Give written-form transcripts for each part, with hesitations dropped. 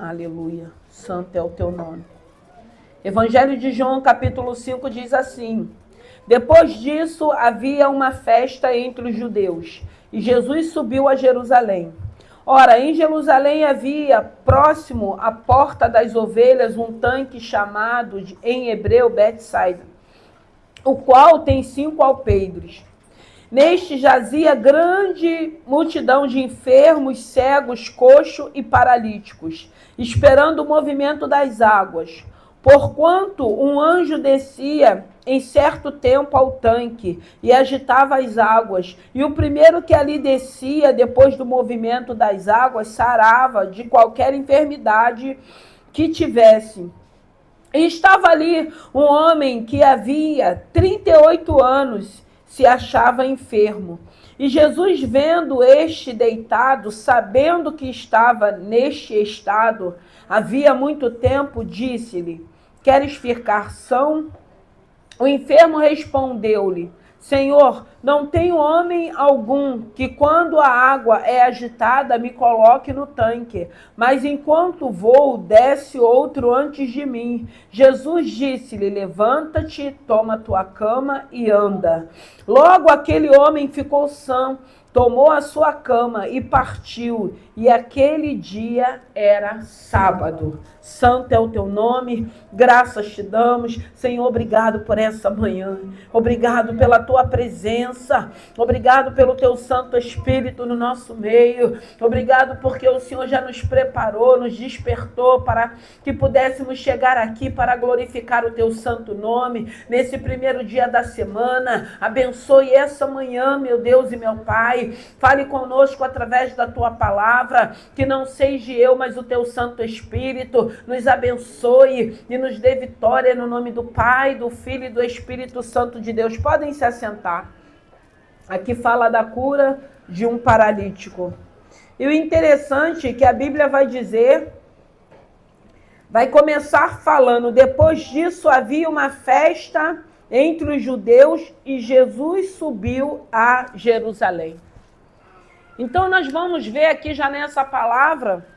Aleluia. Santo é o teu nome. Evangelho de João, capítulo 5, diz assim: depois disso, havia uma festa entre os judeus, e Jesus subiu a Jerusalém. Ora, em Jerusalém havia, próximo à porta das ovelhas, um tanque chamado, em hebreu, Betsaida, o qual tem 5 alpendres. Neste jazia grande multidão de enfermos, cegos, coxos e paralíticos, esperando o movimento das águas. Porquanto um anjo descia em certo tempo ao tanque e agitava as águas, e o primeiro que ali descia, depois do movimento das águas, sarava de qualquer enfermidade que tivesse. E estava ali um homem que havia 38 anos, se achava enfermo. E Jesus, vendo este deitado, sabendo que estava neste estado, havia muito tempo, disse-lhe: queres ficar são? O enfermo respondeu-lhe: Senhor, não tenho homem algum que, quando a água é agitada, me coloque no tanque, mas enquanto vou, desce outro antes de mim. Jesus disse-lhe: levanta-te, toma tua cama e anda. Logo aquele homem ficou são, tomou a sua cama e partiu, e aquele dia era sábado. Santo é o teu nome, graças te damos. Senhor, obrigado por essa manhã, obrigado pela tua presença, obrigado pelo teu Santo Espírito no nosso meio, obrigado porque o Senhor já nos preparou, nos despertou para que pudéssemos chegar aqui para glorificar o teu santo nome, nesse primeiro dia da semana. Abençoe essa manhã, meu Deus e meu Pai, fale conosco através da tua palavra, que não seja eu, mas o teu Santo Espírito. Nos abençoe e nos dê vitória no nome do Pai, do Filho e do Espírito Santo de Deus. Podem se assentar. Aqui fala da cura de um paralítico. E o interessante é que a Bíblia vai dizer, vai começar falando: depois disso havia uma festa entre os judeus e Jesus subiu a Jerusalém. Então nós vamos ver aqui já nessa palavra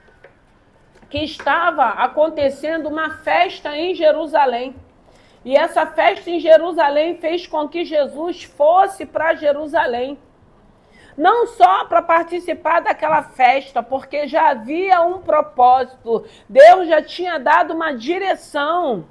que estava acontecendo uma festa em Jerusalém. E essa festa em Jerusalém fez com que Jesus fosse para Jerusalém. Não só para participar daquela festa, porque já havia um propósito. Deus já tinha dado uma direção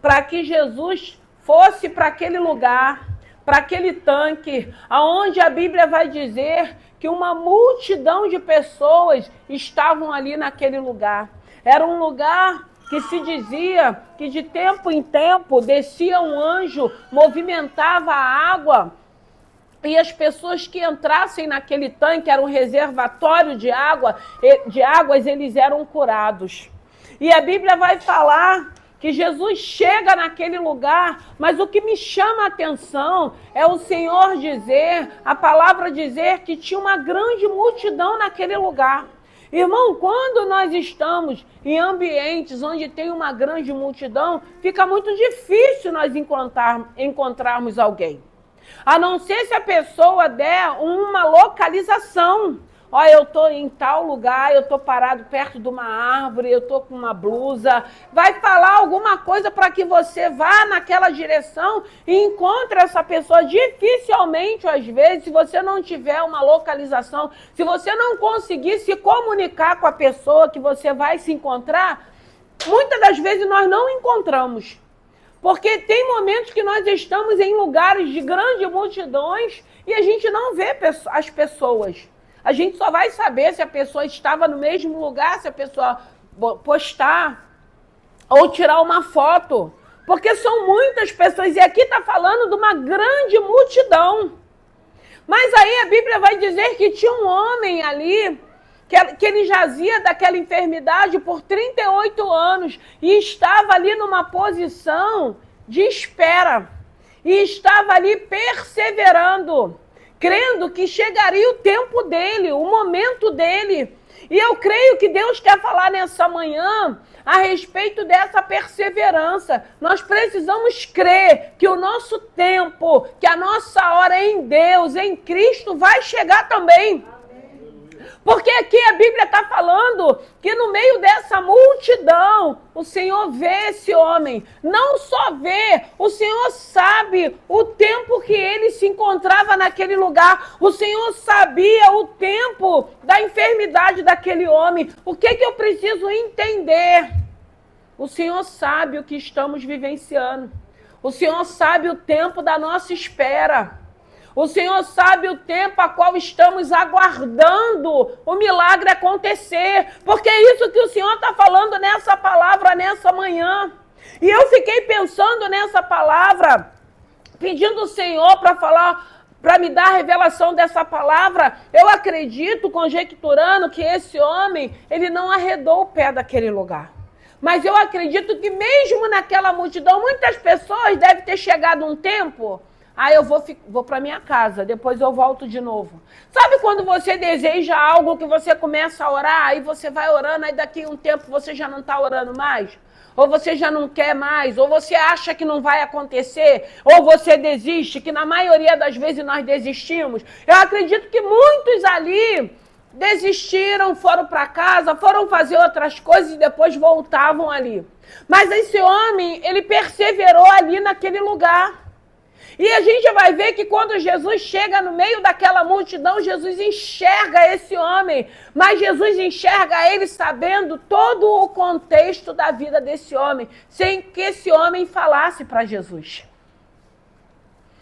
para que Jesus fosse para aquele lugar, para aquele tanque, aonde a Bíblia vai dizer que uma multidão de pessoas estavam ali naquele lugar. Era um lugar que se dizia que de tempo em tempo descia um anjo, movimentava a água, e as pessoas que entrassem naquele tanque, era um reservatório de águas, eles eram curados. E a Bíblia vai falar que Jesus chega naquele lugar, mas o que me chama a atenção é o Senhor dizer, a palavra dizer que tinha uma grande multidão naquele lugar. Irmão, quando nós estamos em ambientes onde tem uma grande multidão, fica muito difícil nós encontrarmos alguém. A não ser se a pessoa der uma localização. Olha, eu estou em tal lugar, eu estou parado perto de uma árvore, eu estou com uma blusa. Vai falar alguma coisa para que você vá naquela direção e encontre essa pessoa. Dificilmente, às vezes, se você não tiver uma localização, se você não conseguir se comunicar com a pessoa que você vai se encontrar, muitas das vezes nós não encontramos. Porque tem momentos que nós estamos em lugares de grandes multidões e a gente não vê as pessoas. A gente só vai saber se a pessoa estava no mesmo lugar, se a pessoa postar ou tirar uma foto. Porque são muitas pessoas, e aqui está falando de uma grande multidão. Mas aí a Bíblia vai dizer que tinha um homem ali, que ele jazia daquela enfermidade por 38 anos, e estava ali numa posição de espera, e estava ali perseverando, crendo que chegaria o tempo dele, o momento dele. E eu creio que Deus quer falar nessa manhã a respeito dessa perseverança. Nós precisamos crer que o nosso tempo, que a nossa hora em Deus, em Cristo, vai chegar também. Porque aqui a Bíblia está falando que no meio dessa multidão, Senhor vê esse homem. Não só vê, o Senhor sabe o tempo que ele se encontrava naquele lugar. O Senhor sabia o tempo da enfermidade daquele homem. O que eu preciso entender? O Senhor sabe o que estamos vivenciando. O Senhor sabe o tempo da nossa espera. O Senhor sabe o tempo a qual estamos aguardando o milagre acontecer. Porque é isso que o Senhor está falando nessa palavra, nessa manhã. E eu fiquei pensando nessa palavra, pedindo ao Senhor para falar, para me dar a revelação dessa palavra. Eu acredito, conjecturando, que esse homem, ele não arredou o pé daquele lugar. Mas eu acredito que mesmo naquela multidão, muitas pessoas devem ter chegado um tempo, eu vou para minha casa, depois eu volto de novo. Sabe quando você deseja algo que você começa a orar, aí você vai orando, aí daqui a um tempo você já não está orando mais? Ou você já não quer mais, ou você acha que não vai acontecer, ou você desiste, que na maioria das vezes nós desistimos. Eu acredito que muitos ali desistiram, foram para casa, foram fazer outras coisas e depois voltavam ali. Mas esse homem, ele perseverou ali naquele lugar. E a gente vai ver que quando Jesus chega no meio daquela multidão, Jesus enxerga esse homem, mas Jesus enxerga ele sabendo todo o contexto da vida desse homem, sem que esse homem falasse para Jesus.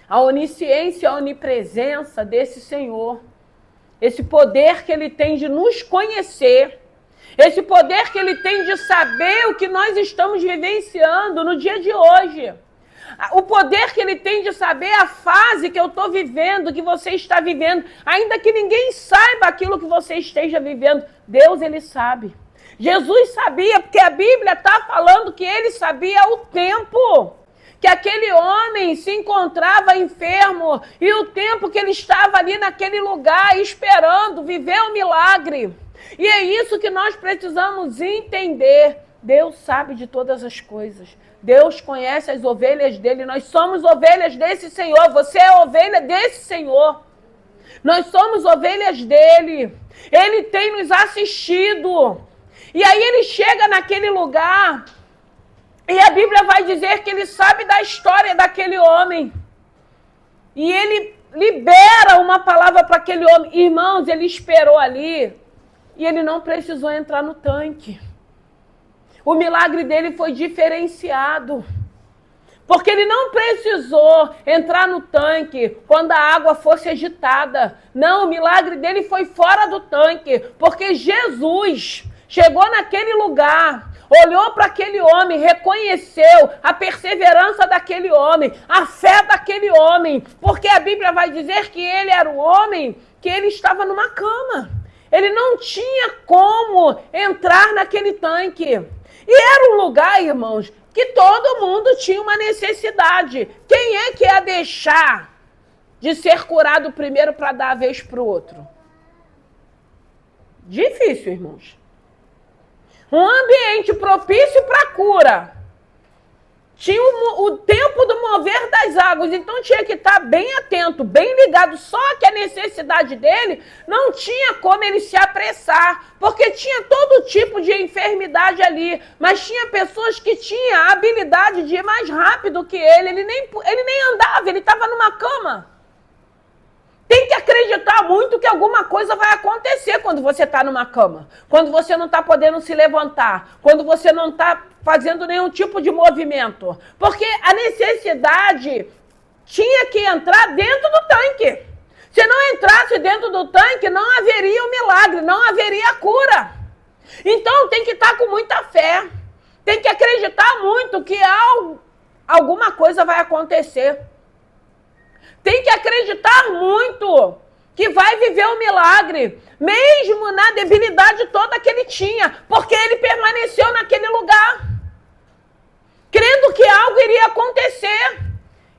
A onisciência, a onipresença desse Senhor, esse poder que ele tem de nos conhecer, esse poder que ele tem de saber o que nós estamos vivenciando no dia de hoje, o poder que ele tem de saber a fase que eu estou vivendo, que você está vivendo, ainda que ninguém saiba aquilo que você esteja vivendo, Deus, ele sabe. Jesus sabia, porque a Bíblia está falando que ele sabia o tempo que aquele homem se encontrava enfermo e o tempo que ele estava ali naquele lugar esperando viver o milagre. E é isso que nós precisamos entender. Deus sabe de todas as coisas. Deus conhece as ovelhas dele. Nós somos ovelhas desse Senhor. Você é ovelha desse Senhor. Nós somos ovelhas dele. Ele tem nos assistido. E aí ele chega naquele lugar e a Bíblia vai dizer que ele sabe da história daquele homem. E ele libera uma palavra para aquele homem. Irmãos, ele esperou ali e ele não precisou entrar no tanque. O milagre dele foi diferenciado. Porque ele não precisou entrar no tanque quando a água fosse agitada. Não, o milagre dele foi fora do tanque. Porque Jesus chegou naquele lugar, olhou para aquele homem, reconheceu a perseverança daquele homem, a fé daquele homem. Porque a Bíblia vai dizer que ele era o homem que ele estava numa cama. Ele não tinha como entrar naquele tanque. E era um lugar, irmãos, que todo mundo tinha uma necessidade. Quem é que ia deixar de ser curado primeiro para dar a vez para o outro? Difícil, irmãos. Um ambiente propício para a cura. Tinha o tempo do mover das águas, então tinha que estar bem atento, bem ligado. Só que a necessidade dele não tinha como ele se apressar, porque tinha todo tipo de enfermidade ali, mas tinha pessoas que tinham a habilidade de ir mais rápido que ele nem andava, ele estava numa cama. Tem que acreditar muito que alguma coisa vai acontecer quando você está numa cama, quando você não está podendo se levantar, quando você não está fazendo nenhum tipo de movimento. Porque a necessidade tinha que entrar dentro do tanque. Se não entrasse dentro do tanque, não haveria o milagre, não haveria a cura. Então tem que estar com muita fé, tem que acreditar muito que alguma coisa vai acontecer. Tem que acreditar muito que vai viver o milagre, mesmo na debilidade toda que ele tinha, porque ele permaneceu naquele lugar, crendo que algo iria acontecer.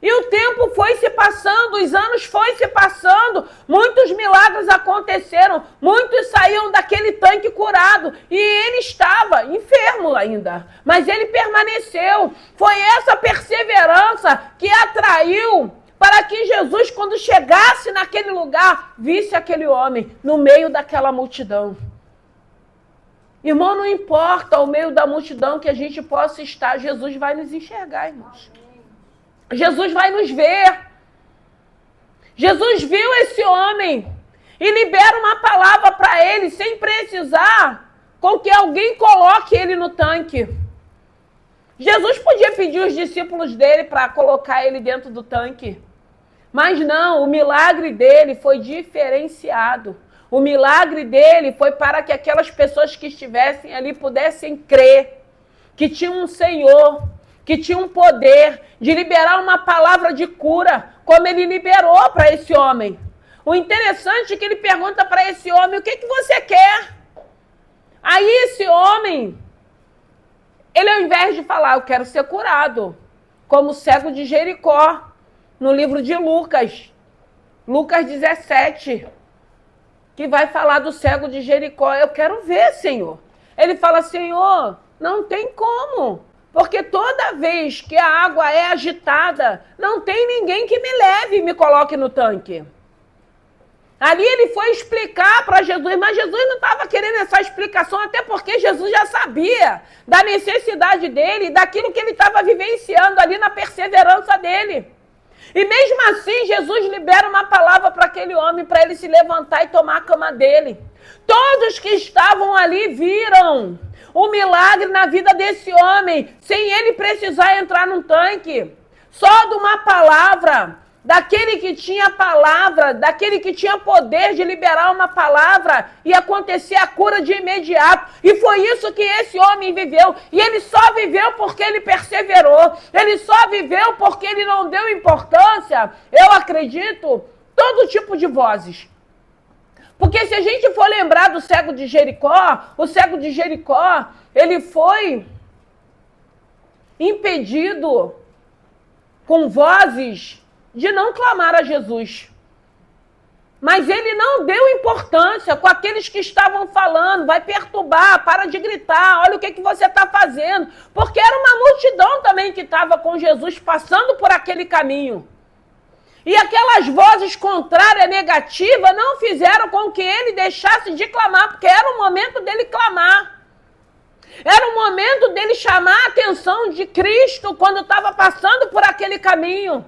E o tempo foi se passando, os anos foi se passando, muitos milagres aconteceram, muitos saíam daquele tanque curado, e ele estava enfermo ainda, mas ele permaneceu. Foi essa perseverança que atraiu para que Jesus, quando chegasse naquele lugar, visse aquele homem no meio daquela multidão. Irmão, não importa ao meio da multidão que a gente possa estar, Jesus vai nos enxergar, irmãos. Jesus vai nos ver. Jesus viu esse homem e libera uma palavra para ele sem precisar com que alguém coloque ele no tanque. Jesus podia pedir os discípulos dele para colocar ele dentro do tanque. Mas não, o milagre dele foi diferenciado. O milagre dele foi para que aquelas pessoas que estivessem ali pudessem crer que tinha um Senhor, que tinha um poder de liberar uma palavra de cura, como ele liberou para esse homem. O interessante é que ele pergunta para esse homem, o que você quer? Aí esse homem, ele ao invés de falar, eu quero ser curado, como o cego de Jericó, no livro de Lucas 17, que vai falar do cego de Jericó. Eu quero ver, Senhor. Ele fala, Senhor, não tem como, porque toda vez que a água é agitada, não tem ninguém que me leve e me coloque no tanque. Ali ele foi explicar para Jesus, mas Jesus não estava querendo essa explicação, até porque Jesus já sabia da necessidade dele, daquilo que ele estava vivenciando ali na perseverança dele. E mesmo assim, Jesus libera uma palavra para aquele homem, para ele se levantar e tomar a cama dele. Todos que estavam ali viram o milagre na vida desse homem, sem ele precisar entrar num tanque. Só de uma palavra, daquele que tinha palavra, daquele que tinha poder de liberar uma palavra e acontecer a cura de imediato. E foi isso que esse homem viveu. E ele só viveu porque ele perseverou. Ele só viveu porque ele não deu importância, eu acredito, todo tipo de vozes. Porque se a gente for lembrar do cego de Jericó, o cego de Jericó, ele foi impedido com vozes de não clamar a Jesus. Mas ele não deu importância com aqueles que estavam falando, vai perturbar, para de gritar, olha o que você está fazendo. Porque era uma multidão também que estava com Jesus passando por aquele caminho. E aquelas vozes contrárias, negativas, não fizeram com que ele deixasse de clamar, porque era o momento dele clamar. Era o momento dele chamar a atenção de Cristo quando estava passando por aquele caminho.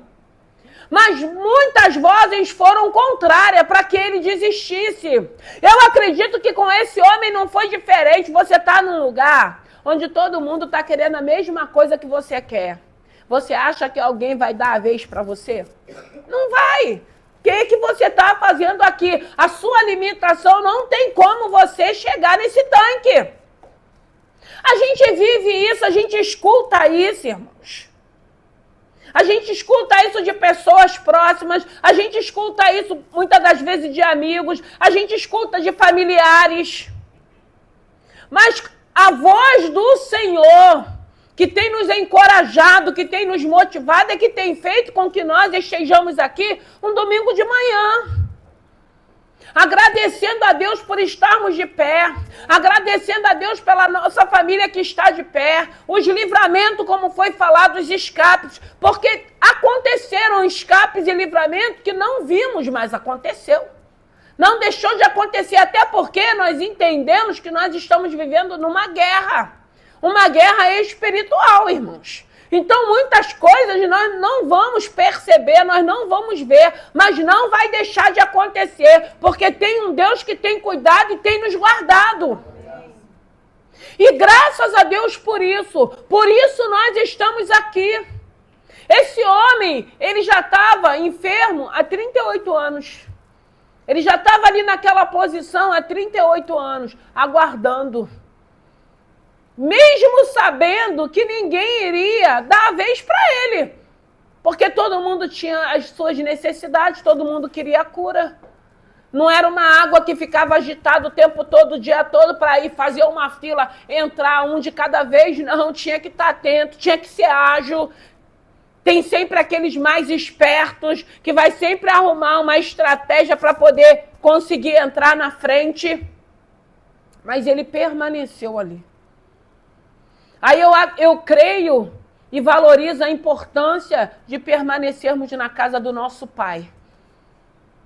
Mas muitas vozes foram contrárias para que ele desistisse. Eu acredito que com esse homem não foi diferente. Você está num lugar onde todo mundo está querendo a mesma coisa que você quer. Você acha que alguém vai dar a vez para você? Não vai. O que você está fazendo aqui? A sua limitação não tem como você chegar nesse tanque. A gente vive isso, a gente escuta isso, irmãos. A gente escuta isso de pessoas próximas, a gente escuta isso muitas das vezes de amigos, a gente escuta de familiares. Mas a voz do Senhor, que tem nos encorajado, que tem nos motivado, é que tem feito com que nós estejamos aqui um domingo de manhã. Agradecendo a Deus por estarmos de pé, agradecendo a Deus pela nossa família que está de pé, os livramentos, como foi falado, os escapes, porque aconteceram escapes e livramentos que não vimos, mas aconteceu. Não deixou de acontecer, até porque nós entendemos que nós estamos vivendo numa guerra espiritual, irmãos. Então, muitas coisas nós não vamos perceber, nós não vamos ver, mas não vai deixar de acontecer, porque tem um Deus que tem cuidado e tem nos guardado. E graças a Deus por isso nós estamos aqui. Esse homem, ele já estava enfermo há 38 anos. Ele já estava ali naquela posição há 38 anos, aguardando. Mesmo sabendo que ninguém iria dar a vez para ele. Porque todo mundo tinha as suas necessidades, todo mundo queria a cura. Não era uma água que ficava agitada o tempo todo, o dia todo, para ir fazer uma fila, entrar um de cada vez. Não, tinha que estar atento, tinha que ser ágil. Tem sempre aqueles mais espertos, que vai sempre arrumar uma estratégia para poder conseguir entrar na frente. Mas ele permaneceu ali. Aí eu creio e valorizo a importância de permanecermos na casa do nosso Pai.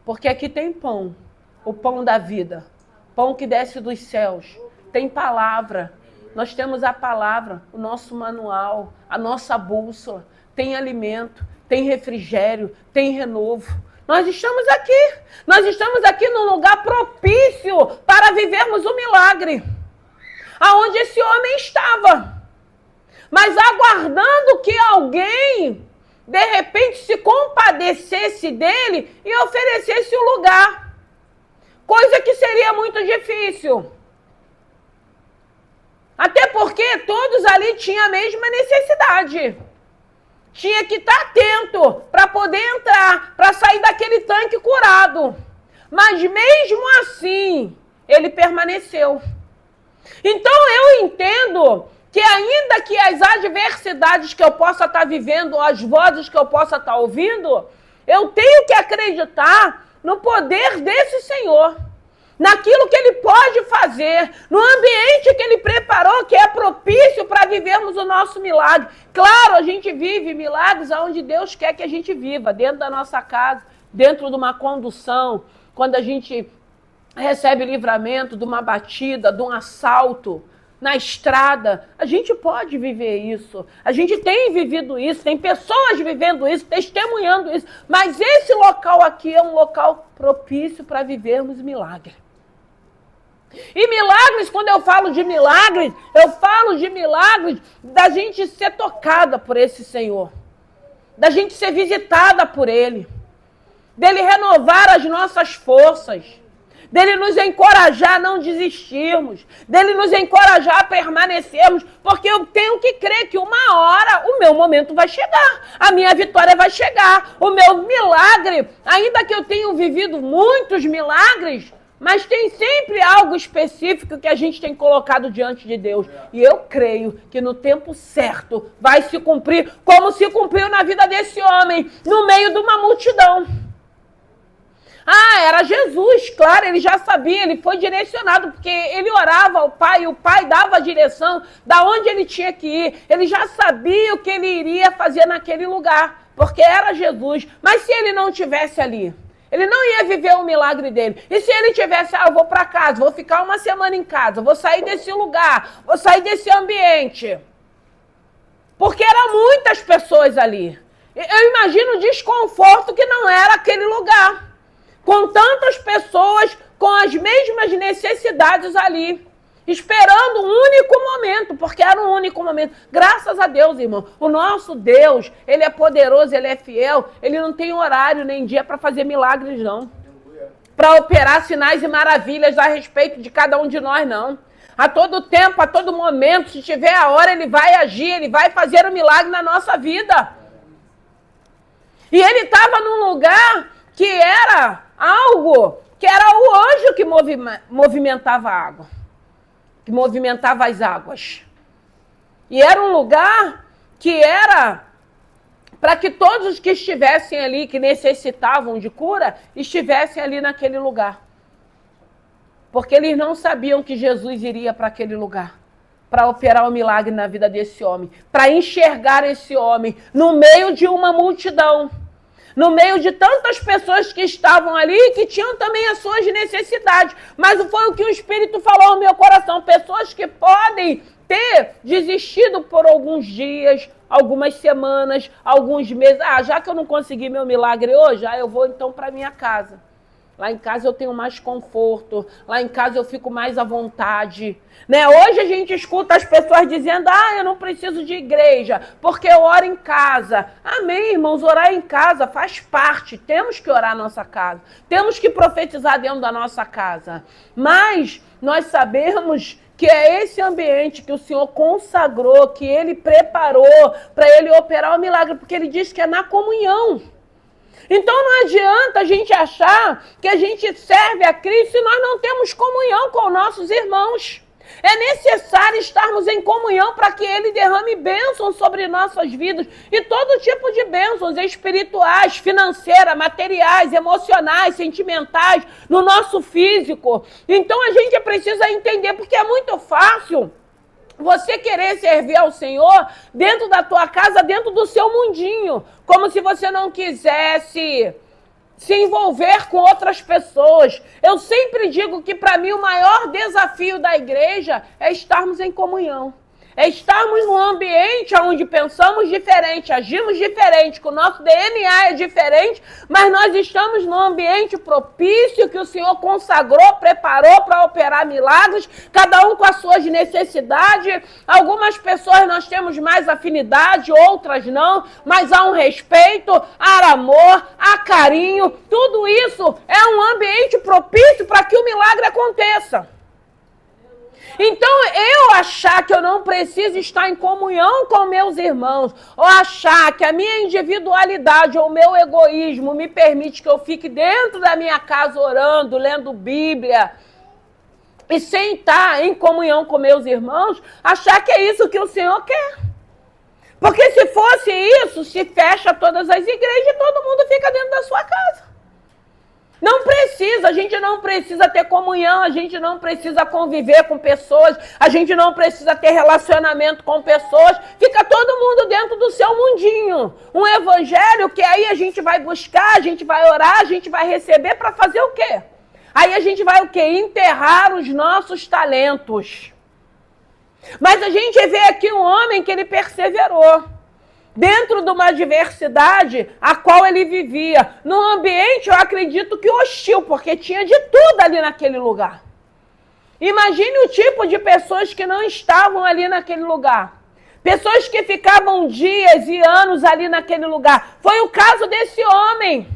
Porque aqui tem pão, o pão da vida, pão que desce dos céus, tem palavra. Nós temos a palavra, o nosso manual, a nossa bússola. Tem alimento, tem refrigério, tem renovo. Nós estamos aqui num lugar propício para vivermos o milagre. Aonde esse homem estava. Mas aguardando que alguém, de repente, se compadecesse dele e oferecesse o lugar. Coisa que seria muito difícil. Até porque todos ali tinham a mesma necessidade. Tinha que estar atento para poder entrar, para sair daquele tanque curado. Mas mesmo assim, ele permaneceu. Então eu entendo que ainda que as adversidades que eu possa estar vivendo, as vozes que eu possa estar ouvindo, eu tenho que acreditar no poder desse Senhor. Naquilo que Ele pode fazer, no ambiente que Ele preparou, que é propício para vivermos o nosso milagre. Claro, a gente vive milagres onde Deus quer que a gente viva, dentro da nossa casa, dentro de uma condução, quando a gente recebe livramento de uma batida, de um assalto, na estrada, a gente pode viver isso. A gente tem vivido isso, tem pessoas vivendo isso, testemunhando isso, mas esse local aqui é um local propício para vivermos milagre. E milagres, quando eu falo de milagres da gente ser tocada por esse Senhor, da gente ser visitada por Ele, dele renovar as nossas forças, dele nos encorajar a não desistirmos, dele nos encorajar a permanecermos, porque eu tenho que crer que uma hora o meu momento vai chegar, a minha vitória vai chegar, o meu milagre, ainda que eu tenha vivido muitos milagres, mas tem sempre algo específico que a gente tem colocado diante de Deus. E eu creio que no tempo certo vai se cumprir, como se cumpriu na vida desse homem, no meio de uma multidão. Era Jesus, claro, ele já sabia, ele foi direcionado, porque ele orava ao Pai, e o Pai dava a direção da onde ele tinha que ir. Ele já sabia o que ele iria fazer naquele lugar, porque era Jesus. Mas se ele não estivesse ali, ele não ia viver o milagre dele. E se ele tivesse, eu vou para casa, vou ficar uma semana em casa, vou sair desse lugar, vou sair desse ambiente. Porque eram muitas pessoas ali. Eu imagino o desconforto que não era aquele lugar. Com tantas pessoas, com as mesmas necessidades ali, esperando um único momento, porque era um único momento. Graças a Deus, irmão, o nosso Deus, Ele é poderoso, Ele é fiel, Ele não tem horário nem dia para fazer milagres, não. Para operar sinais e maravilhas a respeito de cada um de nós, não. A todo tempo, a todo momento, se tiver a hora, Ele vai agir, Ele vai fazer um milagre na nossa vida. E Ele estava num lugar que era algo, que era o anjo que movimentava a água, que movimentava as águas. E era um lugar que era para que todos os que estivessem ali, que necessitavam de cura, estivessem ali naquele lugar. Porque eles não sabiam que Jesus iria para aquele lugar, para operar o milagre na vida desse homem, para enxergar esse homem no meio de uma multidão, no meio de tantas pessoas que estavam ali e que tinham também as suas necessidades. Mas foi o que o Espírito falou ao meu coração. Pessoas que podem ter desistido por alguns dias, algumas semanas, alguns meses. Já que eu não consegui meu milagre hoje, eu vou então para minha casa. Lá em casa eu tenho mais conforto, lá em casa eu fico mais à vontade. Né? Hoje a gente escuta as pessoas dizendo, eu não preciso de igreja, porque eu oro em casa. Amém, irmãos, orar em casa faz parte, temos que orar na nossa casa, temos que profetizar dentro da nossa casa. Mas nós sabemos que é esse ambiente que o Senhor consagrou, que Ele preparou para Ele operar o milagre, porque Ele diz que é na comunhão. Então não adianta a gente achar que a gente serve a Cristo se nós não temos comunhão com nossos irmãos. É necessário estarmos em comunhão para que Ele derrame bênçãos sobre nossas vidas. E todo tipo de bênçãos espirituais, financeiras, materiais, emocionais, sentimentais, no nosso físico. Então a gente precisa entender, porque é muito fácil você querer servir ao Senhor dentro da tua casa, dentro do seu mundinho. Como se você não quisesse se envolver com outras pessoas. Eu sempre digo que para mim o maior desafio da igreja é estarmos em comunhão. É estarmos num ambiente onde pensamos diferente, agimos diferente, que o nosso DNA é diferente, mas nós estamos num ambiente propício que o Senhor consagrou, preparou para operar milagres, cada um com as suas necessidades. Algumas pessoas nós temos mais afinidade, outras não, mas há um respeito, há amor, há carinho. Tudo isso é um ambiente propício para que o milagre aconteça. Então, eu achar que eu não preciso estar em comunhão com meus irmãos, ou achar que a minha individualidade ou o meu egoísmo me permite que eu fique dentro da minha casa orando, lendo Bíblia, e sem estar em comunhão com meus irmãos, achar que é isso que o Senhor quer. Porque se fosse isso, se fecha todas as igrejas e todo mundo fica dentro da sua casa. Não precisa, a gente não precisa ter comunhão, a gente não precisa conviver com pessoas, a gente não precisa ter relacionamento com pessoas, fica todo mundo dentro do seu mundinho. Um evangelho que aí a gente vai buscar, a gente vai orar, a gente vai receber para fazer o quê? Aí a gente vai o quê? Enterrar os nossos talentos. Mas a gente vê aqui um homem que ele perseverou. Dentro de uma adversidade a qual ele vivia, num ambiente, eu acredito que hostil, porque tinha de tudo ali naquele lugar. Imagine o tipo de pessoas que não estavam ali naquele lugar. Pessoas que ficavam dias e anos ali naquele lugar. Foi o caso desse homem.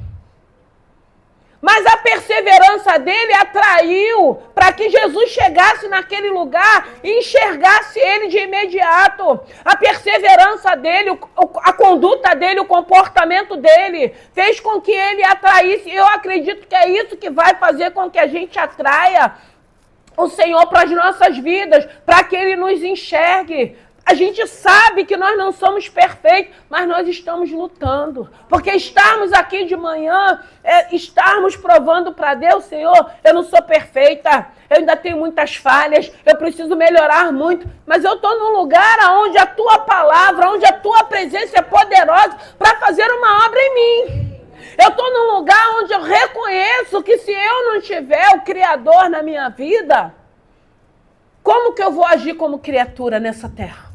Mas a perseverança dele atraiu para que Jesus chegasse naquele lugar e enxergasse ele de imediato. A perseverança dele, a conduta dele, o comportamento dele fez com que ele atraísse. Eu acredito que é isso que vai fazer com que a gente atraia o Senhor para as nossas vidas, para que ele nos enxergue. A gente sabe que nós não somos perfeitos, mas nós estamos lutando. Porque estarmos aqui de manhã, estarmos provando para Deus, Senhor, eu não sou perfeita, eu ainda tenho muitas falhas, eu preciso melhorar muito, mas eu estou num lugar onde a Tua palavra, onde a Tua presença é poderosa para fazer uma obra em mim. Eu estou num lugar onde eu reconheço que se eu não tiver o Criador na minha vida, como que eu vou agir como criatura nessa terra?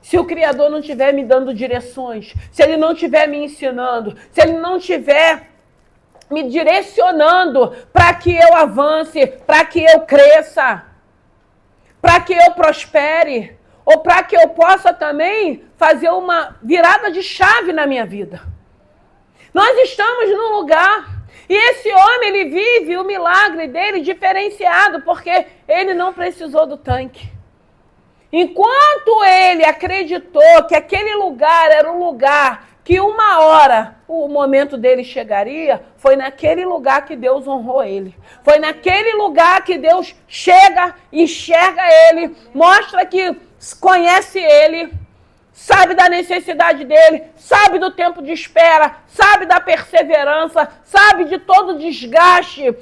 Se o Criador não estiver me dando direções, se Ele não estiver me ensinando, se Ele não estiver me direcionando para que eu avance, para que eu cresça, para que eu prospere, ou para que eu possa também fazer uma virada de chave na minha vida. Nós estamos num lugar, e esse homem, ele vive o milagre dele diferenciado, porque ele não precisou do tanque. Enquanto ele acreditou que aquele lugar era um lugar que uma hora o momento dele chegaria, foi naquele lugar que Deus honrou ele. Foi naquele lugar que Deus chega, enxerga ele, mostra que conhece ele, sabe da necessidade dele, sabe do tempo de espera, sabe da perseverança, sabe de todo o desgaste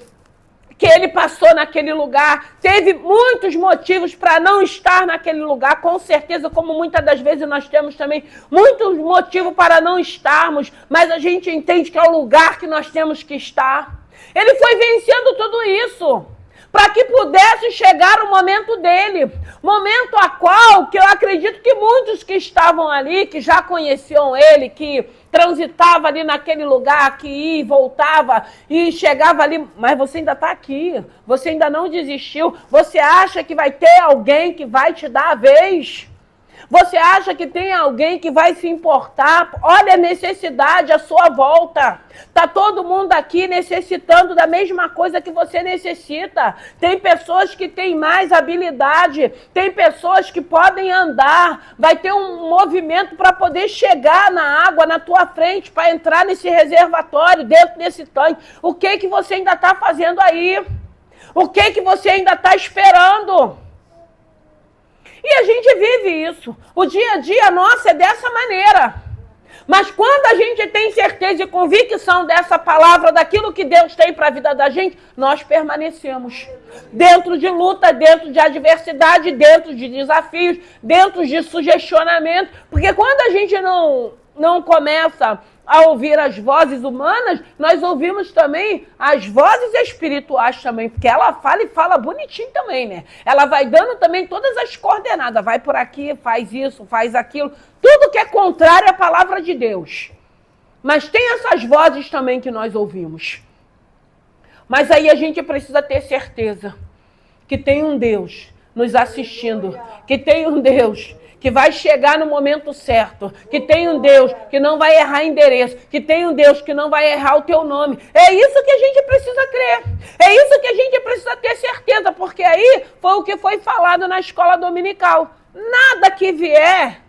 que ele passou naquele lugar, teve muitos motivos para não estar naquele lugar, com certeza, como muitas das vezes nós temos também muitos motivos para não estarmos, mas a gente entende que é o lugar que nós temos que estar. Ele foi vencendo tudo isso, para que pudesse chegar o momento dele, momento a qual, que eu acredito que muitos que estavam ali, que já conheciam ele, que transitava ali naquele lugar, que ia e voltava e chegava ali, mas você ainda está aqui, você ainda não desistiu, você acha que vai ter alguém que vai te dar a vez? Você acha que tem alguém que vai se importar? Olha a necessidade à sua volta. Está todo mundo aqui necessitando da mesma coisa que você necessita. Tem pessoas que têm mais habilidade, tem pessoas que podem andar, vai ter um movimento para poder chegar na água na tua frente, para entrar nesse reservatório, dentro desse tanque. O que você ainda está fazendo aí? O que você ainda está esperando? E a gente vive isso. O dia a dia nosso é dessa maneira. Mas quando a gente tem certeza e convicção dessa palavra, daquilo que Deus tem para a vida da gente, nós permanecemos. Dentro de luta, dentro de adversidade, dentro de desafios, dentro de sugestionamento. Porque quando a gente não começa a ouvir as vozes humanas, nós ouvimos também as vozes espirituais também, porque ela fala e fala bonitinho também, né? Ela vai dando também todas as coordenadas, vai por aqui, faz isso, faz aquilo, tudo que é contrário à palavra de Deus. Mas tem essas vozes também que nós ouvimos. Mas aí a gente precisa ter certeza que tem um Deus nos assistindo, que tem um Deus que vai chegar no momento certo, que tem um Deus que não vai errar endereço, que tem um Deus que não vai errar o teu nome. É isso que a gente precisa crer, é isso que a gente precisa ter certeza, porque aí foi o que foi falado na escola dominical. Nada que vier,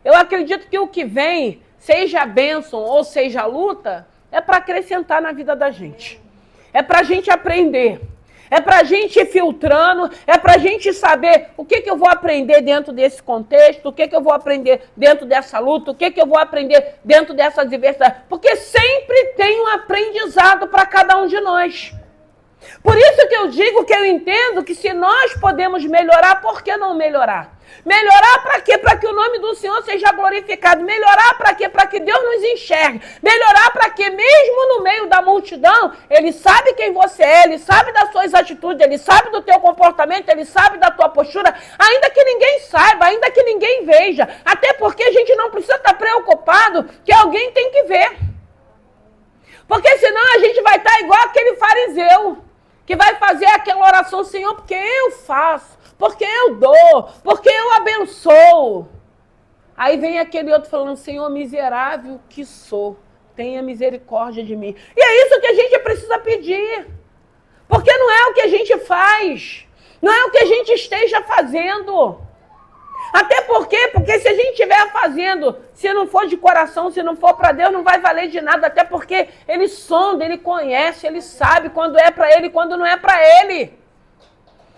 eu acredito que o que vem, seja bênção ou seja luta, é para acrescentar na vida da gente. É para a gente aprender. É para a gente ir filtrando, é para a gente saber o que eu vou aprender dentro desse contexto, o que eu vou aprender dentro dessa luta, o que eu vou aprender dentro dessa adversidade. Porque sempre tem um aprendizado para cada um de nós. Por isso que eu digo que eu entendo que se nós podemos melhorar, por que não melhorar? Melhorar para quê? Para que o nome do Senhor seja glorificado. Melhorar para quê? Para que Deus nos enxergue. Melhorar para que mesmo no meio da multidão, Ele sabe quem você é, Ele sabe das suas atitudes, Ele sabe do teu comportamento, Ele sabe da tua postura, ainda que ninguém saiba, ainda que ninguém veja. Até porque a gente não precisa estar preocupado que alguém tem que ver. Porque senão a gente vai estar igual aquele fariseu, que vai fazer aquela oração, Senhor, porque eu faço, porque eu dou, porque eu abençoo. Aí vem aquele outro falando, Senhor, miserável que sou, tenha misericórdia de mim. E é isso que a gente precisa pedir. Porque não é o que a gente faz, não é o que a gente esteja fazendo. Até porque se a gente estiver fazendo, se não for de coração, se não for para Deus, não vai valer de nada. Até porque Ele sonda, Ele conhece, Ele sabe quando é para Ele e quando não é para Ele.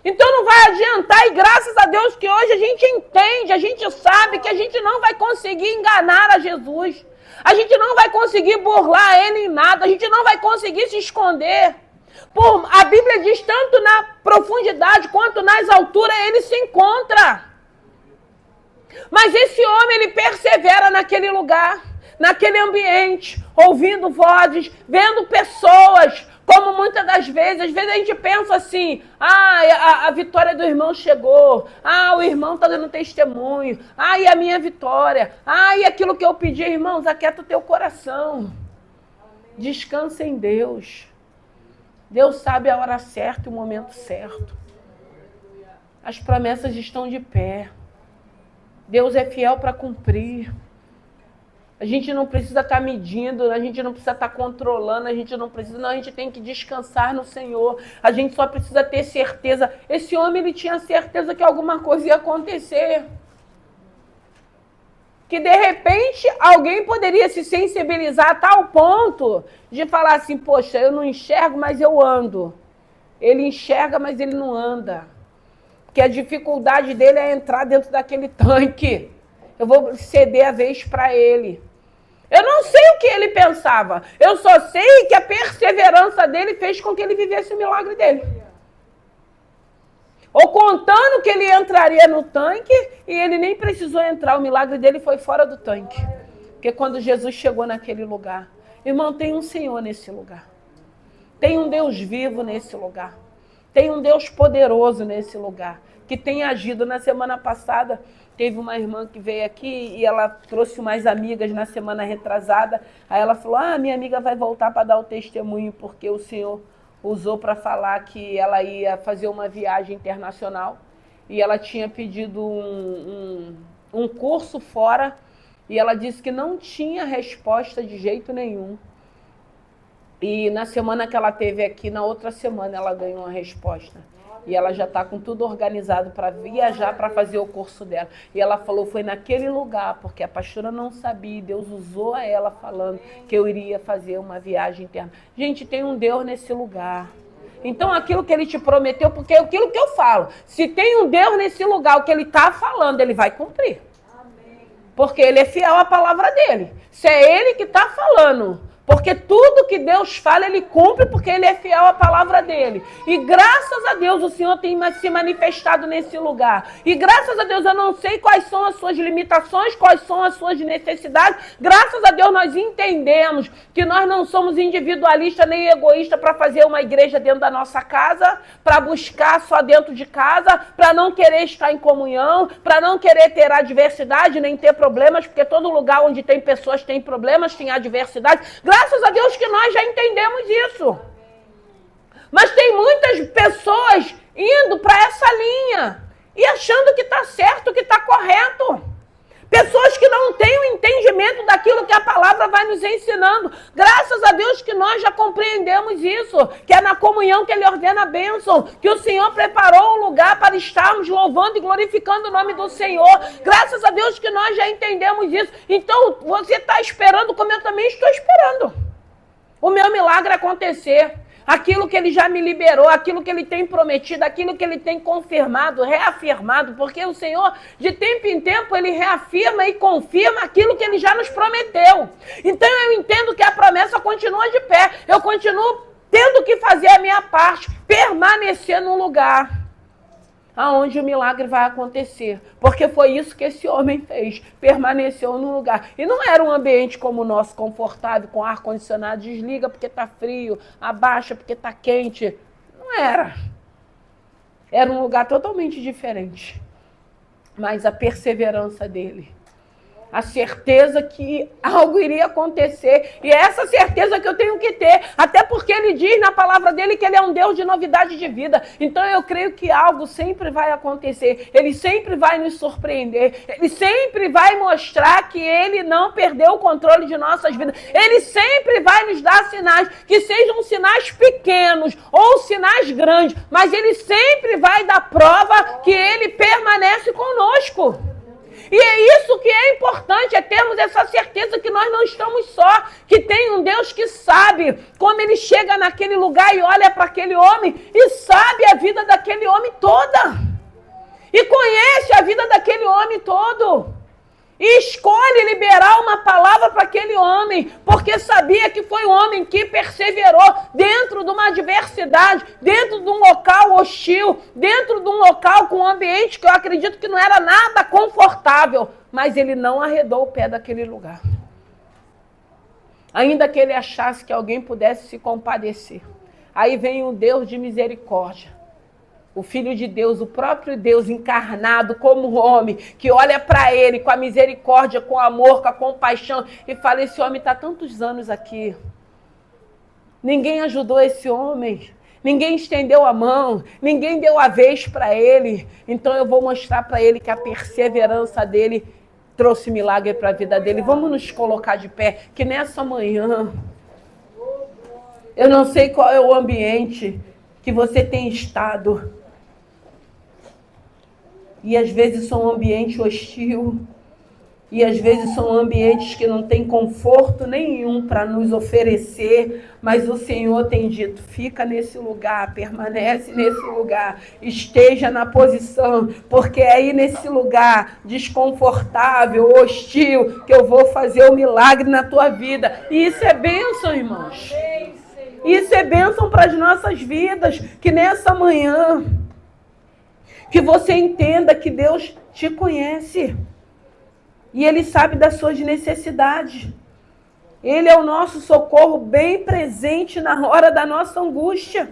Então não vai adiantar, e graças a Deus que hoje a gente entende, a gente sabe que a gente não vai conseguir enganar a Jesus. A gente não vai conseguir burlar Ele em nada, a gente não vai conseguir se esconder. A Bíblia diz, tanto na profundidade quanto nas alturas, Ele se encontra. Mas esse homem, ele persevera naquele lugar, naquele ambiente, ouvindo vozes, vendo pessoas, como muitas das vezes, às vezes a gente pensa assim, a vitória do irmão chegou, o irmão está dando testemunho, e a minha vitória, e aquilo que eu pedi, irmãos, aquieta o teu coração, descansa em Deus, Deus sabe a hora certa e o momento certo, as promessas estão de pé, Deus é fiel para cumprir. A gente não precisa estar medindo, a gente não precisa estar controlando, a gente não precisa, não, a gente tem que descansar no Senhor. A gente só precisa ter certeza. Esse homem, ele tinha certeza que alguma coisa ia acontecer. Que de repente alguém poderia se sensibilizar a tal ponto de falar assim, poxa, eu não enxergo, mas eu ando. Ele enxerga, mas ele não anda. Que a dificuldade dele é entrar dentro daquele tanque. Eu vou ceder a vez para ele. Eu não sei o que ele pensava. Eu só sei que a perseverança dele fez com que ele vivesse o milagre dele. Ou contando que ele entraria no tanque e ele nem precisou entrar. O milagre dele foi fora do tanque. Porque quando Jesus chegou naquele lugar, irmão, tem um Senhor nesse lugar. Tem um Deus vivo nesse lugar. Tem um Deus poderoso nesse lugar, que tem agido. Na semana passada, teve uma irmã que veio aqui e ela trouxe umas amigas na semana retrasada. Aí ela falou, minha amiga vai voltar para dar o testemunho, porque o Senhor usou para falar que ela ia fazer uma viagem internacional. E ela tinha pedido um curso fora, e ela disse que não tinha resposta de jeito nenhum. E na semana que ela teve aqui, na outra semana, ela ganhou uma resposta. E ela já está com tudo organizado para viajar, para fazer o curso dela. E ela falou, foi naquele lugar, porque a pastora não sabia, Deus usou a ela falando que eu iria fazer uma viagem interna. Gente, tem um Deus nesse lugar. Então, aquilo que Ele te prometeu, porque é aquilo que eu falo, se tem um Deus nesse lugar, o que Ele está falando, Ele vai cumprir. Porque Ele é fiel à palavra dele. Se é Ele que está falando, Porque tudo que Deus fala, Ele cumpre, porque Ele é fiel à palavra dEle. E graças a Deus o Senhor tem se manifestado nesse lugar. E graças a Deus eu não sei quais são as suas limitações, quais são as suas necessidades. Graças a Deus nós entendemos que nós não somos individualistas nem egoístas para fazer uma igreja dentro da nossa casa, para buscar só dentro de casa, para não querer estar em comunhão, para não querer ter adversidade, nem ter problemas, porque todo lugar onde tem pessoas tem problemas, tem adversidade. Graças a Deus que nós já entendemos isso. Mas tem muitas pessoas indo para essa linha e achando que está certo, que está correto. Pessoas que não têm o entendimento daquilo que a palavra vai nos ensinando. Graças a Deus que nós já compreendemos isso, que é na comunhão que Ele ordena a bênção, que o Senhor preparou um lugar para estarmos louvando e glorificando o nome do Senhor. Graças a Deus que nós já entendemos isso. Então, você está esperando como eu também estou esperando o meu milagre acontecer. Aquilo que Ele já me liberou, aquilo que Ele tem prometido, aquilo que Ele tem confirmado, reafirmado, porque o Senhor, de tempo em tempo, Ele reafirma e confirma aquilo que Ele já nos prometeu. Então eu entendo que a promessa continua de pé, eu continuo tendo que fazer a minha parte, permanecer num lugar aonde o milagre vai acontecer. Porque foi isso que esse homem fez, permaneceu no lugar. E não era um ambiente como o nosso, confortável, com ar-condicionado, desliga porque está frio, abaixa porque está quente. Não era. Era um lugar totalmente diferente. Mas a perseverança dele, a certeza que algo iria acontecer. E é essa certeza que eu tenho que ter. Até porque Ele diz na palavra dele que Ele é um Deus de novidade de vida. Então eu creio que algo sempre vai acontecer. Ele sempre vai nos surpreender. Ele sempre vai mostrar que Ele não perdeu o controle de nossas vidas. Ele sempre vai nos dar sinais, que sejam sinais pequenos ou sinais grandes. Mas Ele sempre vai dar prova que Ele permanece conosco. E é isso que é importante, é termos essa certeza que nós não estamos só, que tem um Deus que sabe como Ele chega naquele lugar e olha para aquele homem e sabe a vida daquele homem toda. E conhece a vida daquele homem todo. E escolhe liberar uma palavra para aquele homem, porque sabia que foi um homem que perseverou dentro de uma adversidade, dentro de um local hostil, dentro de um local com um ambiente que eu acredito que não era nada confortável, mas ele não arredou o pé daquele lugar. Ainda que ele achasse que alguém pudesse se compadecer. Aí vem um Deus de misericórdia. O Filho de Deus, o próprio Deus encarnado como homem, que olha para ele com a misericórdia, com o amor, com a compaixão e fala, esse homem está há tantos anos aqui. Ninguém ajudou esse homem, ninguém estendeu a mão, ninguém deu a vez para ele. Então eu vou mostrar para ele que a perseverança dele trouxe milagre para a vida dele. Vamos nos colocar de pé, que nessa manhã, eu não sei qual é o ambiente que você tem estado. E às vezes são um ambiente hostil. E às vezes são ambientes que não tem conforto nenhum para nos oferecer. Mas o Senhor tem dito, fica nesse lugar, permanece nesse lugar. Esteja na posição, porque é aí nesse lugar desconfortável, hostil, que eu vou fazer o milagre na tua vida. E isso é bênção, irmãos. Isso é bênção para as nossas vidas, que nessa manhã, que você entenda que Deus te conhece e Ele sabe das suas necessidades. Ele é o nosso socorro bem presente na hora da nossa angústia.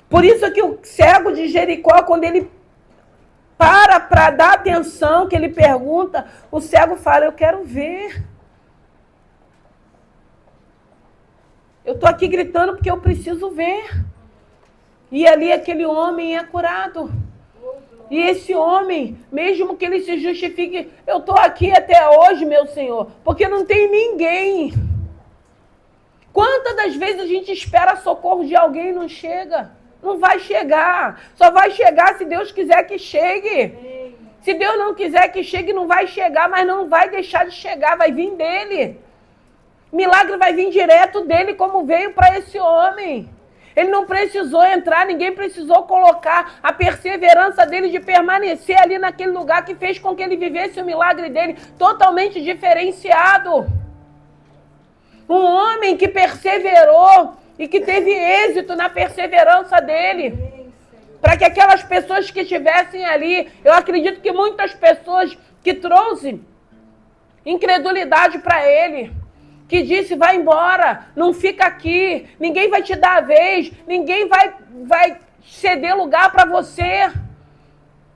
Por isso que o cego de Jericó, quando ele para dar atenção, que ele pergunta, o cego fala, eu quero ver. Eu estou aqui gritando porque eu preciso ver. E ali aquele homem é curado. E esse homem, mesmo que ele se justifique, eu estou aqui até hoje, meu Senhor, porque não tem ninguém. Quantas das vezes a gente espera socorro de alguém e não chega? Não vai chegar. Só vai chegar se Deus quiser que chegue. Se Deus não quiser que chegue, não vai chegar, mas não vai deixar de chegar, vai vir dele. Milagre vai vir direto dele, como veio para esse homem. Ele não precisou entrar, ninguém precisou colocar a perseverança dele de permanecer ali naquele lugar que fez com que ele vivesse o milagre dele totalmente diferenciado. Um homem que perseverou e que teve êxito na perseverança dele. Para que aquelas pessoas que estivessem ali, eu acredito que muitas pessoas que trouxe incredulidade para ele, que disse, vai embora, não fica aqui, ninguém vai te dar a vez, ninguém vai ceder lugar para você.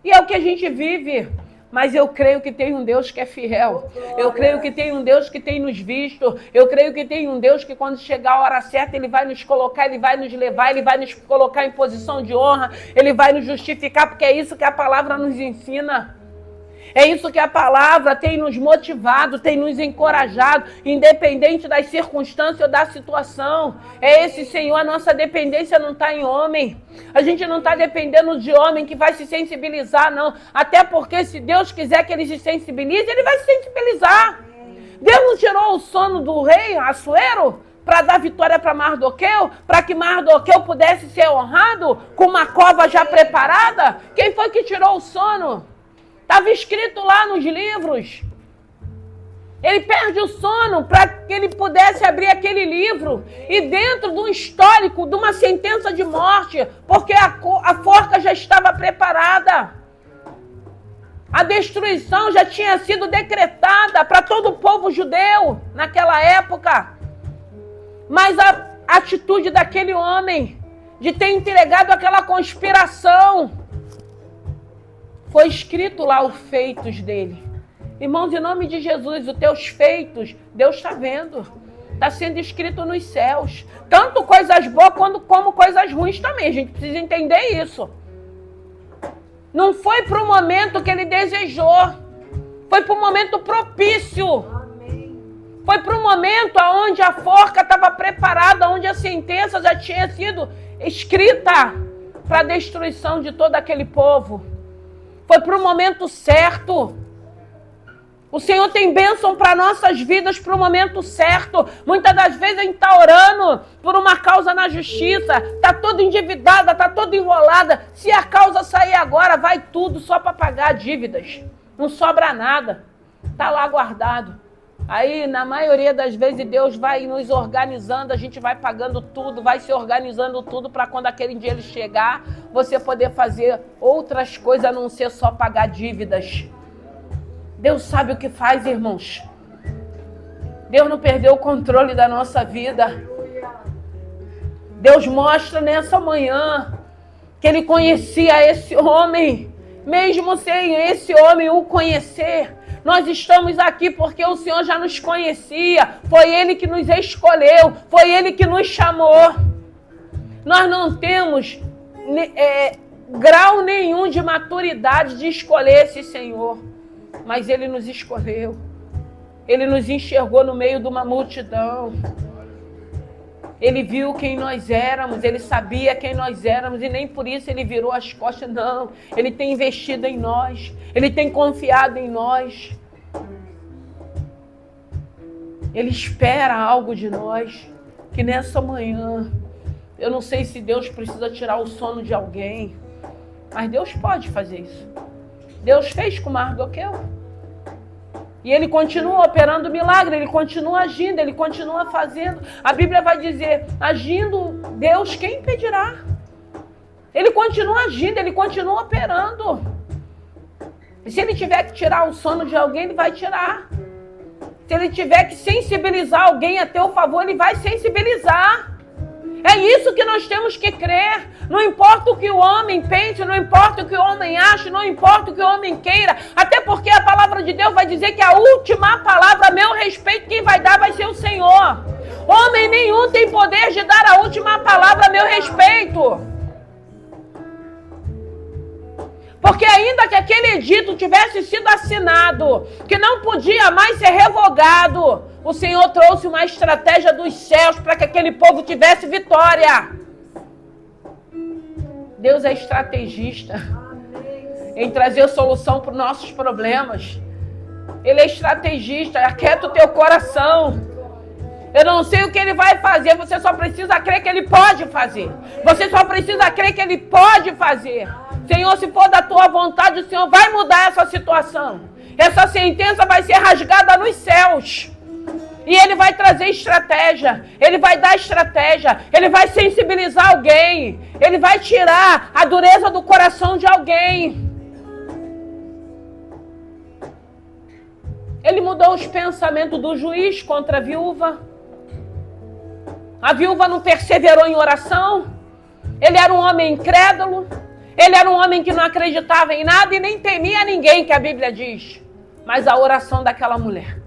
E é o que a gente vive. Mas eu creio que tem um Deus que é fiel. Eu creio que tem um Deus que tem nos visto. Eu creio que tem um Deus que quando chegar a hora certa, Ele vai nos colocar, Ele vai nos levar, Ele vai nos colocar em posição de honra, Ele vai nos justificar, porque é isso que a palavra nos ensina. É isso que a palavra tem nos motivado, tem nos encorajado, independente das circunstâncias ou da situação. É esse, Senhor, a nossa dependência não está em homem. A gente não está dependendo de homem que vai se sensibilizar, não. Até porque se Deus quiser que ele se sensibilize, ele vai se sensibilizar. Deus não tirou o sono do rei Assuero para dar vitória para Mardoqueu, para que Mardoqueu pudesse ser honrado com uma cova já preparada? Quem foi que tirou o sono? Estava escrito lá nos livros. Ele perde o sono para que ele pudesse abrir aquele livro. E dentro de um histórico, de uma sentença de morte, porque a forca já estava preparada. A destruição já tinha sido decretada para todo o povo judeu naquela época. Mas a atitude daquele homem de ter entregado aquela conspiração, foi escrito lá os feitos dele. Irmãos, em nome de Jesus, os teus feitos, Deus está vendo. Está sendo escrito nos céus. Tanto coisas boas como coisas ruins também. A gente precisa entender isso. Não foi para o momento que ele desejou. Foi para o momento propício. Foi para o momento onde a forca estava preparada, onde a sentença já tinha sido escrita para a destruição de todo aquele povo. Foi para o momento certo. O Senhor tem bênção para nossas vidas para o momento certo. Muitas das vezes a gente está orando por uma causa na justiça, está toda endividada, está toda enrolada. Se a causa sair agora, vai tudo só para pagar dívidas. Não sobra nada. Está lá guardado. Aí, na maioria das vezes, Deus vai nos organizando, a gente vai pagando tudo, vai se organizando tudo para quando aquele dia ele chegar, você poder fazer outras coisas, a não ser só pagar dívidas. Deus sabe o que faz, irmãos. Deus não perdeu o controle da nossa vida. Deus mostra nessa manhã que Ele conhecia esse homem, mesmo sem esse homem o conhecer. Nós estamos aqui porque o Senhor já nos conhecia. Foi Ele que nos escolheu. Foi Ele que nos chamou. Nós não temos grau nenhum de maturidade de escolher esse Senhor. Mas Ele nos escolheu. Ele nos enxergou no meio de uma multidão. Ele viu quem nós éramos, Ele sabia quem nós éramos e nem por isso Ele virou as costas, não. Ele tem investido em nós, Ele tem confiado em nós. Ele espera algo de nós, que nessa manhã, eu não sei se Deus precisa tirar o sono de alguém, mas Deus pode fazer isso. Deus fez com Mardoqueu. E Ele continua operando milagre, Ele continua agindo, Ele continua fazendo. A Bíblia vai dizer, agindo Deus, quem impedirá? Ele continua agindo, Ele continua operando. E se Ele tiver que tirar o sono de alguém, Ele vai tirar. Se Ele tiver que sensibilizar alguém a teu favor, Ele vai sensibilizar. É isso que nós temos que crer. Não importa o que o homem pense, não importa o que o homem ache, não importa o que o homem queira. Até porque a palavra de Deus vai dizer que a última palavra a meu respeito, quem vai dar vai ser o Senhor. Homem nenhum tem poder de dar a última palavra a meu respeito. Porque ainda que aquele edito tivesse sido assinado, que não podia mais ser revogado, o Senhor trouxe uma estratégia dos céus para que aquele povo tivesse vitória. Deus é estrategista em trazer solução para os nossos problemas. Ele é estrategista, aquieta o teu coração. Eu não sei o que Ele vai fazer, você só precisa crer que Ele pode fazer. Você só precisa crer que Ele pode fazer. Senhor, se for da tua vontade, o Senhor vai mudar essa situação. Essa sentença vai ser rasgada nos céus. E ele vai trazer estratégia, ele vai dar estratégia, ele vai sensibilizar alguém, ele vai tirar a dureza do coração de alguém. Ele mudou os pensamentos do juiz contra a viúva. A viúva não perseverou em oração. Ele era um homem incrédulo. Ele era um homem que não acreditava em nada e nem temia ninguém, que a Bíblia diz. Mas a oração daquela mulher.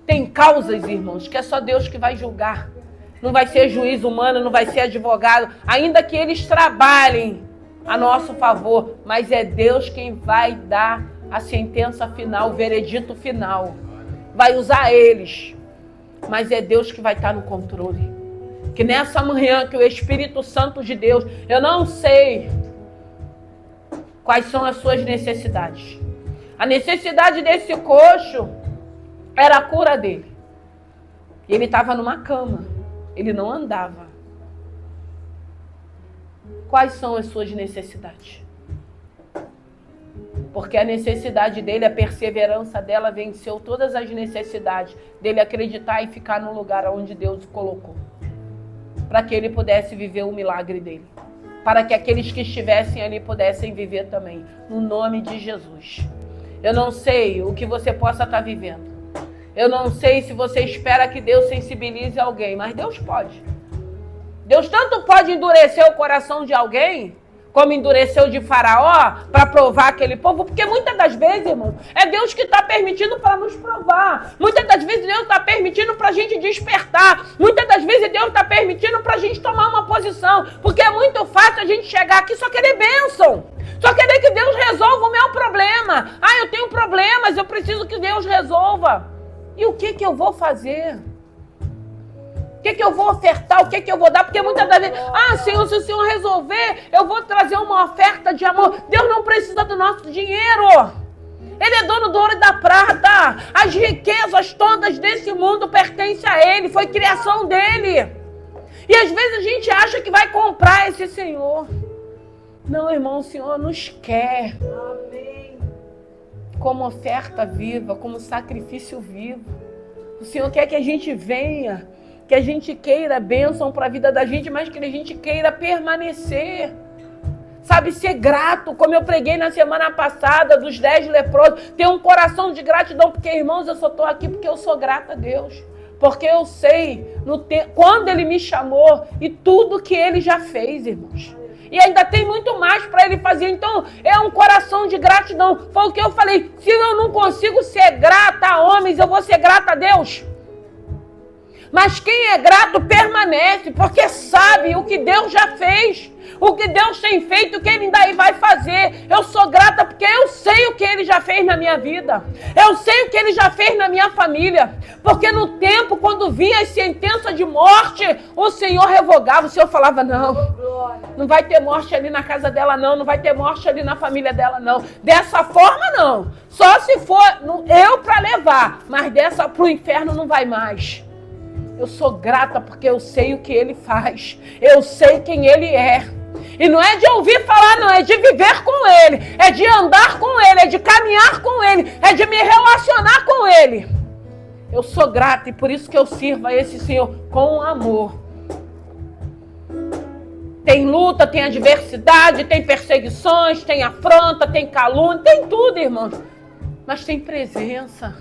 Tem causas, irmãos, que é só Deus que vai julgar. Não vai ser juiz humano, não vai ser advogado. Ainda que eles trabalhem a nosso favor. Mas é Deus quem vai dar a sentença final, o veredito final. Vai usar eles. Mas é Deus que vai estar no controle. Que nessa manhã, que o Espírito Santo de Deus, eu não sei quais são as suas necessidades. A necessidade desse coxo era a cura dele. Ele estava numa cama. Ele não andava. Quais são as suas necessidades? Porque a necessidade dele, a perseverança dela venceu todas as necessidades dele acreditar e ficar no lugar onde Deus o colocou. Para que ele pudesse viver o milagre dele. Para que aqueles que estivessem ali pudessem viver também. No nome de Jesus. Eu não sei o que você possa estar vivendo. Eu não sei se você espera que Deus sensibilize alguém. Mas Deus pode. Deus tanto pode endurecer o coração de alguém, como endureceu de Faraó, para provar aquele povo. Porque muitas das vezes, irmão, é Deus que está permitindo para nos provar. Muitas das vezes Deus está permitindo para a gente despertar. Muitas das vezes Deus está permitindo para a gente tomar uma posição. Porque é muito fácil a gente chegar aqui e só querer bênção. Só querer que Deus resolva o meu problema. Ah, eu tenho problemas, eu preciso que Deus resolva. E o que eu vou fazer? O que eu vou ofertar? O que eu vou dar? Porque muitas das vezes, Senhor, se o Senhor resolver, eu vou trazer uma oferta de amor. Deus não precisa do nosso dinheiro. Ele é dono do ouro e da prata. As riquezas todas desse mundo pertencem a Ele. Foi criação dEle. E às vezes a gente acha que vai comprar esse Senhor. Não, irmão, o Senhor nos quer. Amém. Como oferta viva, como sacrifício vivo. O Senhor quer que a gente venha, que a gente queira bênção para a vida da gente, mas que a gente queira permanecer. Sabe, ser grato, como eu preguei na semana passada, dos 10 leprosos. Ter um coração de gratidão, porque, irmãos, eu só estou aqui porque eu sou grata a Deus. Porque eu sei quando Ele me chamou e tudo que Ele já fez, irmãos. E ainda tem muito mais para Ele fazer. Então, é um coração de gratidão. Foi o que eu falei. Se eu não consigo ser grata a homens, eu vou ser grata a Deus. Mas quem é grato permanece, porque sabe o que Deus já fez, o que Deus tem feito, o que Ele ainda vai fazer. Eu sou grata porque eu sei o que Ele já fez na minha vida. Eu sei o que Ele já fez na minha família. Porque no tempo, quando vinha as sentenças de morte, o Senhor revogava. O Senhor falava, não vai ter morte ali na casa dela, não vai ter morte ali na família dela, não. Dessa forma, não. Só se for eu para levar, mas dessa para o inferno não vai mais. Eu sou grata porque eu sei o que Ele faz. Eu sei quem Ele é. E não é de ouvir falar, não. É de viver com Ele. É de andar com Ele. É de caminhar com Ele. É de me relacionar com Ele. Eu sou grata e por isso que eu sirvo a esse Senhor com amor. Tem luta, tem adversidade, tem perseguições, tem afronta, tem calúnia, tem tudo, irmãos. Mas tem presença.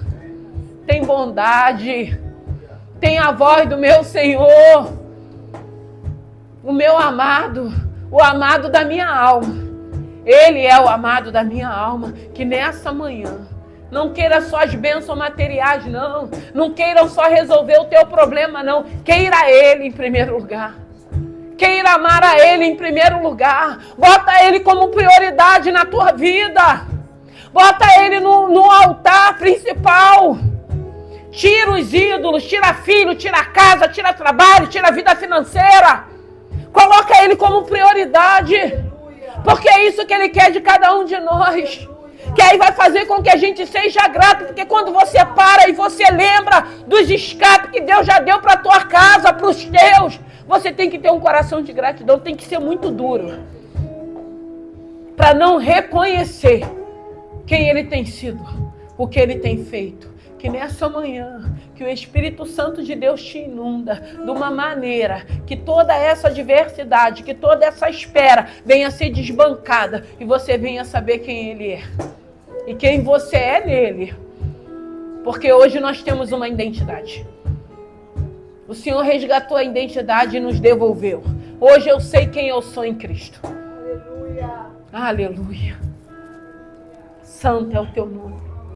Tem bondade. Tem a voz do meu Senhor, o meu amado, o amado da minha alma. Ele é o amado da minha alma, que nessa manhã, não queira só as bênçãos materiais, não. Não queiram só resolver o teu problema, não. Queira Ele em primeiro lugar. Queira amar a Ele em primeiro lugar. Bota Ele como prioridade na tua vida. Bota Ele no altar principal. Tira os ídolos, tira filho, tira casa, tira trabalho, tira vida financeira. Coloca Ele como prioridade. Porque é isso que Ele quer de cada um de nós. Que aí vai fazer com que a gente seja grato. Porque quando você para e você lembra dos escapes que Deus já deu para a tua casa, para os teus, você tem que ter um coração de gratidão. Tem que ser muito duro. Para não reconhecer quem Ele tem sido, o que Ele tem feito. que nessa manhã, que o Espírito Santo de Deus te inunda de uma maneira que toda essa adversidade, que toda essa espera venha ser desbancada e você venha saber quem Ele é e quem você é nele. Porque hoje nós temos uma identidade. O Senhor resgatou a identidade e nos devolveu. Hoje eu sei quem eu sou em Cristo. Aleluia. Aleluia. Santo é o teu nome.